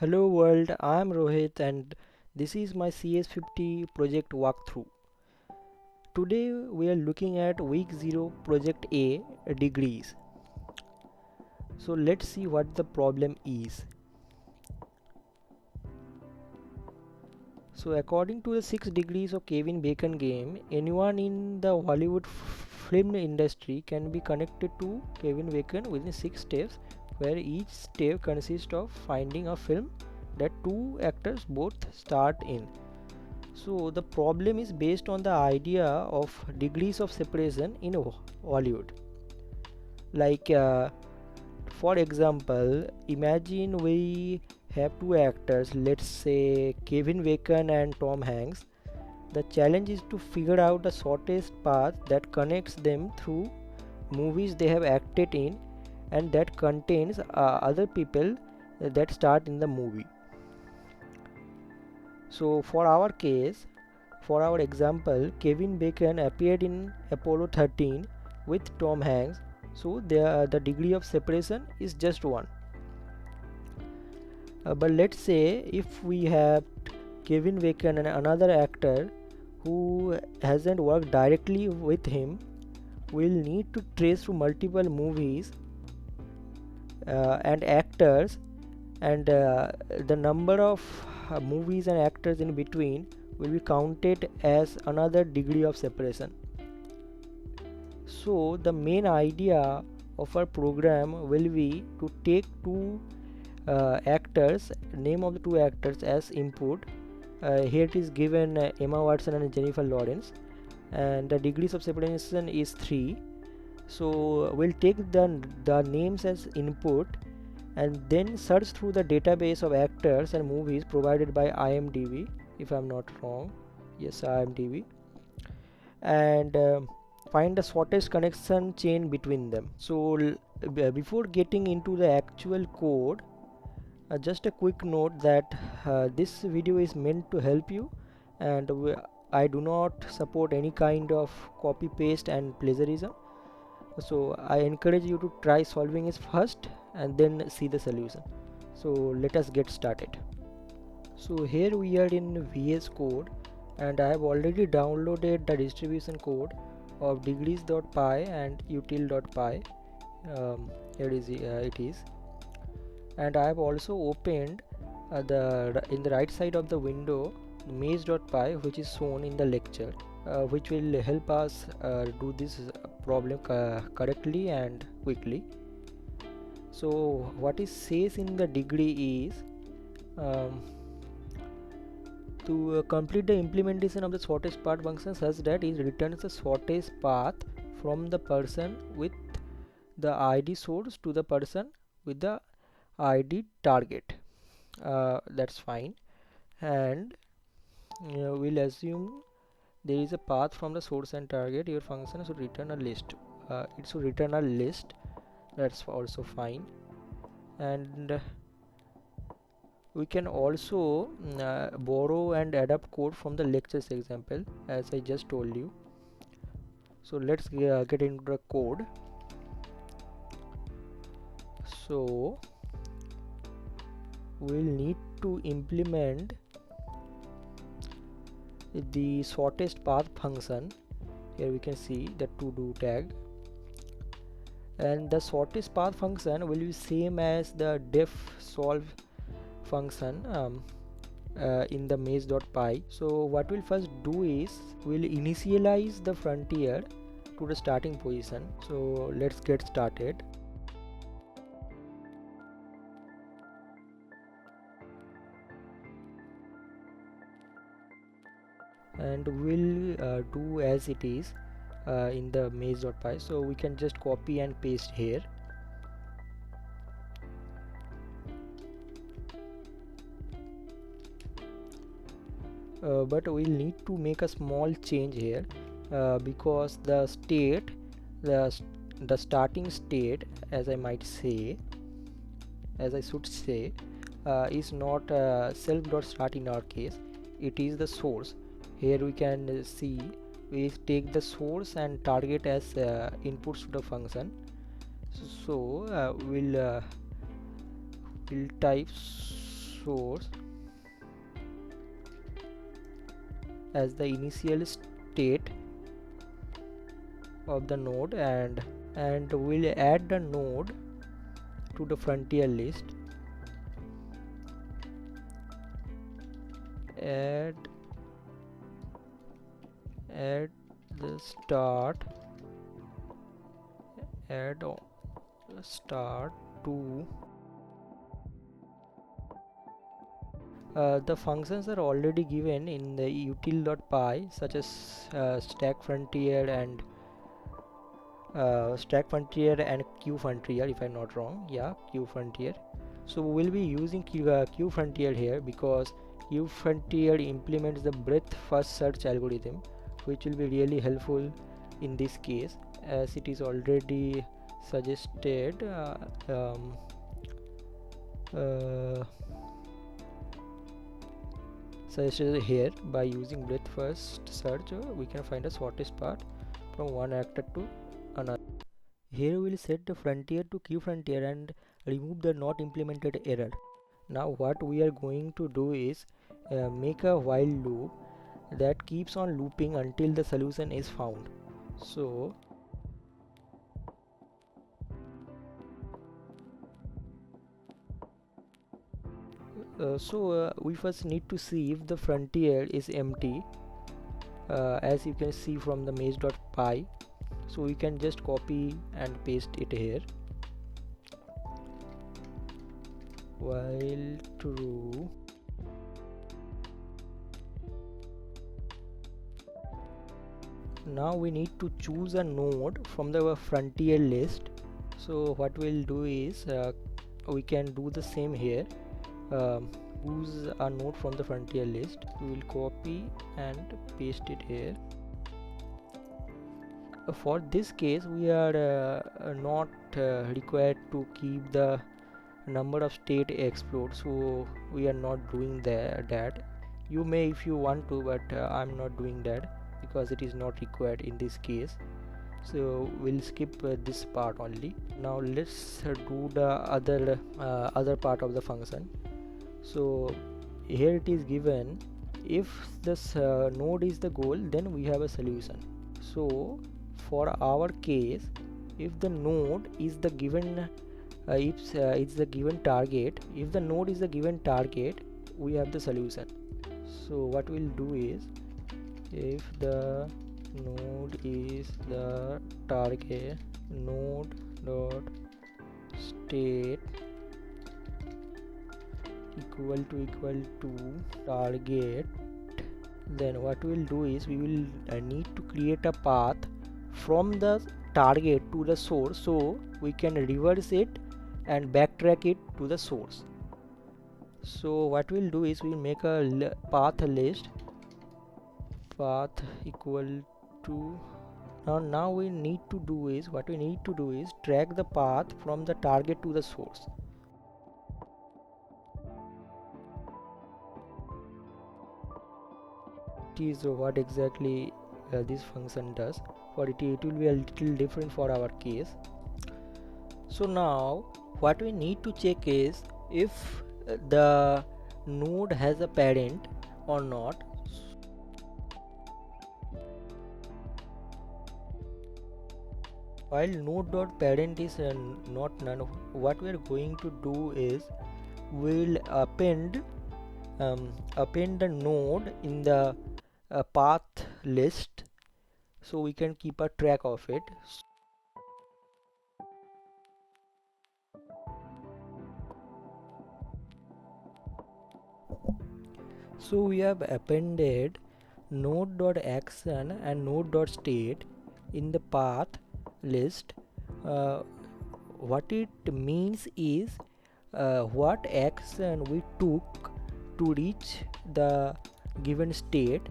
Hello world, I am Rohit and this is my CS50 project walkthrough. Today we are looking at week 0 project A degrees. So let's see what the problem is. So according to the 6 degrees of Kevin Bacon game, anyone in the Hollywood film industry can be connected to Kevin Bacon within 6 steps, where each step consists of finding a film that two actors both start in. So the problem is based on the idea of degrees of separation in Hollywood. Like for example, imagine we have two actors, let's say Kevin Bacon and Tom Hanks. The challenge is to figure out the shortest path that connects them through movies they have acted in and that contains other people that start in the movie. So for our case, for our example, Kevin Bacon appeared in Apollo 13 with Tom Hanks, so the degree of separation is just 1. But let's say if we have Kevin Bacon and another actor who hasn't worked directly with him, we'll need to trace through multiple movies and actors, and the number of movies and actors in between will be counted as another degree of separation. So the main idea of our program will be to take two actors, name of the two actors as input. Here it is given Emma Watson and Jennifer Lawrence, and the degrees of separation is 3. So we'll take the names as input and then search through the database of actors and movies provided by IMDb, if I'm not wrong. Yes, IMDb, and find the shortest connection chain between them. So before getting into the actual code, just a quick note that this video is meant to help you, and I do not support any kind of copy paste and plagiarism. So I encourage you to try solving it first and then see the solution. So let us get started. So here we are in VS Code, and I have already downloaded the distribution code of degrees.py and util.py. Here it is, and I have also opened in the right side of the window maze.py, which is shown in the lecture, which will help us do this problem correctly and quickly. So what it says in the degree is to complete the implementation of the shortest path function such that it returns the shortest path from the person with the id source to the person with the id target. That's fine, and we'll assume there is a path from the source and target. Your function should return a list. It should return a list. That's also fine, and we can also borrow and adapt code from the lectures example, as I just told you. So let's get into the code. So we'll need to implement the shortest path function. Here we can see the to do tag, and the shortest path function will be same as the def solve function in the maze.py. So what we'll first do is we'll initialize the frontier to the starting position. So let's get started. And we'll do as it is in the maze.py, so we can just copy and paste here. But we'll need to make a small change here because the state, the starting state, as I should say, is not self.start in our case. It is the source. Here we can see we take the source and target as inputs to the function. So we'll type source as the initial state of the node, and we'll add the node to the frontier list. Add the start add start to the functions are already given in the util.py, such as stack frontier and Q frontier, if I'm not wrong. Yeah, Q frontier. So we'll be using Q frontier here because Q frontier implements the breadth first search algorithm, which will be really helpful in this case, as it is already suggested suggested here. By using breadth first search, we can find the shortest path from one actor to another. Here we will set the frontier to Q frontier and remove the not implemented error. Now what we are going to do is make a while loop that keeps on looping until the solution is found. So we first need to see if the frontier is empty, as you can see from the maze.py. So we can just copy and paste it here. While true, now we need to choose a node from the frontier list. So what we'll do is we can do the same here. Choose a node from the frontier list. We will copy and paste it here. For this case, we are not required to keep the number of state explored, so we are not doing that. You may if you want to, but I'm not doing that because it is not required in this case. So we'll skip this part only. Now let's do the other part of the function. So here it is given, if this node is the goal, then we have a solution. So for our case, if the node is the given if it's the given target, if the node is the given target, we have the solution. So what we'll do is, if the node is the target, node dot state equal to target, then what we'll do is we will need to create a path from the target to the source, so we can reverse it and backtrack it to the source. So what we'll do is we'll make a path list, path equal to now we need to do is track the path from the target to the source. It is what exactly this function does. For it will be a little different for our case. So now what we need to check is if the node has a parent or not. While node.parent is not none, what we are going to do is we'll append the node in the path list, so we can keep a track of it. So we have appended node.action and node.state in the path list. What it means is what action we took to reach the given state.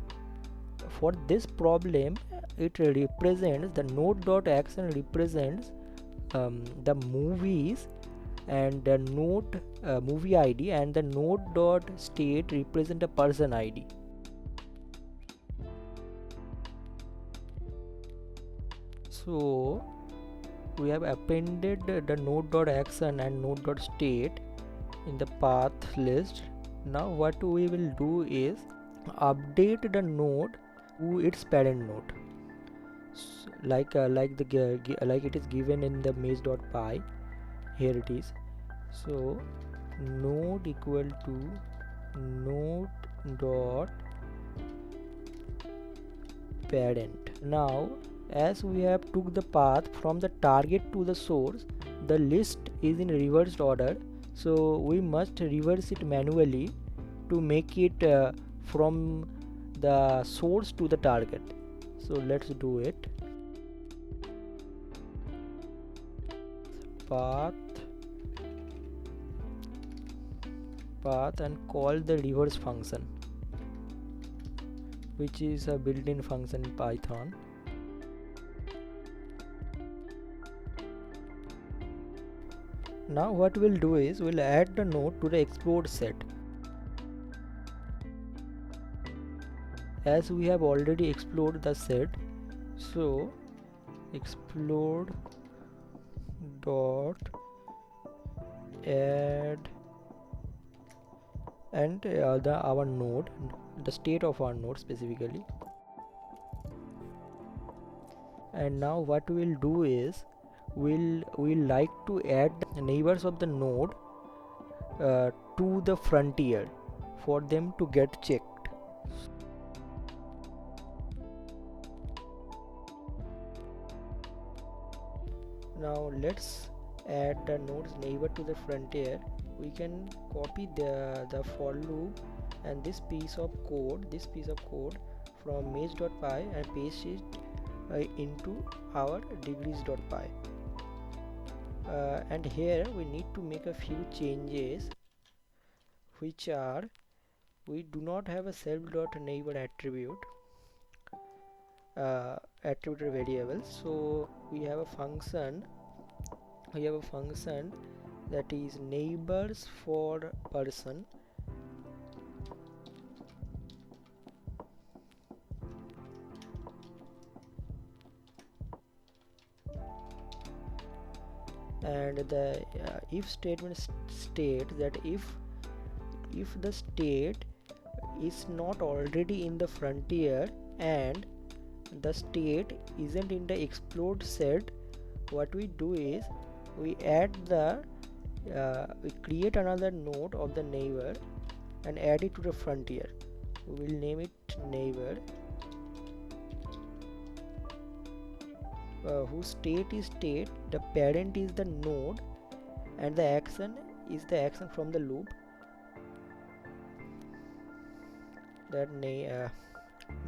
For this problem, it represents the node.action represents the movies and the node movie ID, and the node.state represent a person ID. So we have appended the node.action and node.state in the path list Now what we will do is update the node to its parent node, like it is given in the maze.py. Here it is. So node equal to node dot parent. Now as we have took the path from the target to the source, the list is in reversed order, so we must reverse it manually to make it from the source to the target. So let's do it. Path and call the reverse function, which is a built-in function in Python. Now what we'll do is we'll add the node to the explode set. As we have already explored the set, so explode dot add and our node, the state of our node specifically. And now what we'll do is we'll like to add the neighbors of the node to the frontier for them to get checked. Now let's add the node's neighbor to the frontier. We can copy the for loop and this piece of code from maze.py and paste it into our degrees.py. And here we need to make a few changes, which are: we do not have a self.neighbor attributed variable, so we have a function that is neighbors for person, and the if statement states that if the state is not already in the frontier and the state isn't in the explode set, what we do is we add we create another node of the neighbor and add it to the frontier. We will name it neighbor, whose state is state, the parent is the node, and the action is the action from the loop.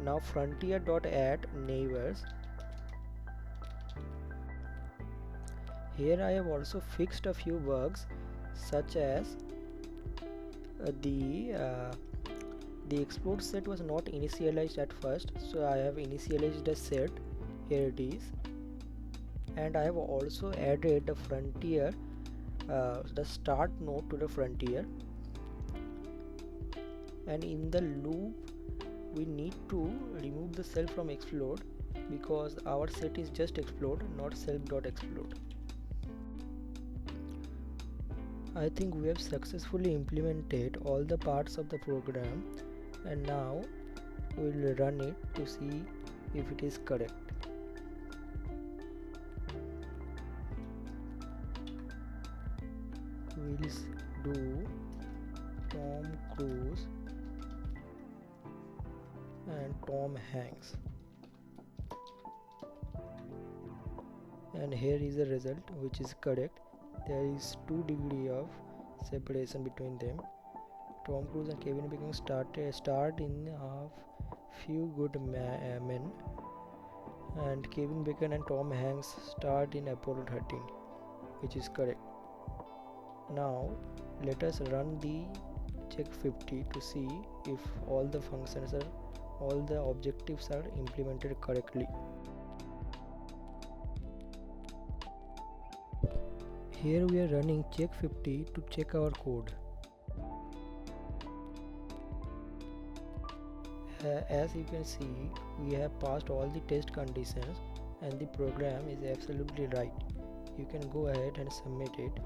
Now frontier dot add neighbors. Here I have also fixed a few bugs, such as the explode set was not initialized at first, so I have initialized the set. Here it is. And I have also added the frontier, the start node to the frontier, and in the loop we need to remove the self from explode because our set is just explode, not self.explode. I think we have successfully implemented all the parts of the program, and now we will run it to see if it is correct. We will do Tom Cruise and Tom Hanks, and here is the result, which is correct. There is 2 degrees of separation between them. Tom Cruise and Kevin Bacon starred in a Few Good Men, and Kevin Bacon and Tom Hanks starred in Apollo 13, which is correct. Now let us run the check50 to see if all the objectives are implemented correctly. Here we are running check50 to check our code. As you can see, we have passed all the test conditions and the program is absolutely right. You can go ahead and submit it.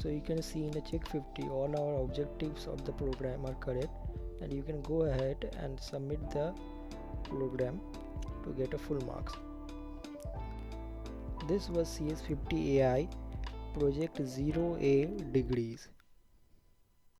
So you can see in the check 50 all our objectives of the program are correct, and you can go ahead and submit the program to get a full marks. This was CS50 AI project 0A degrees.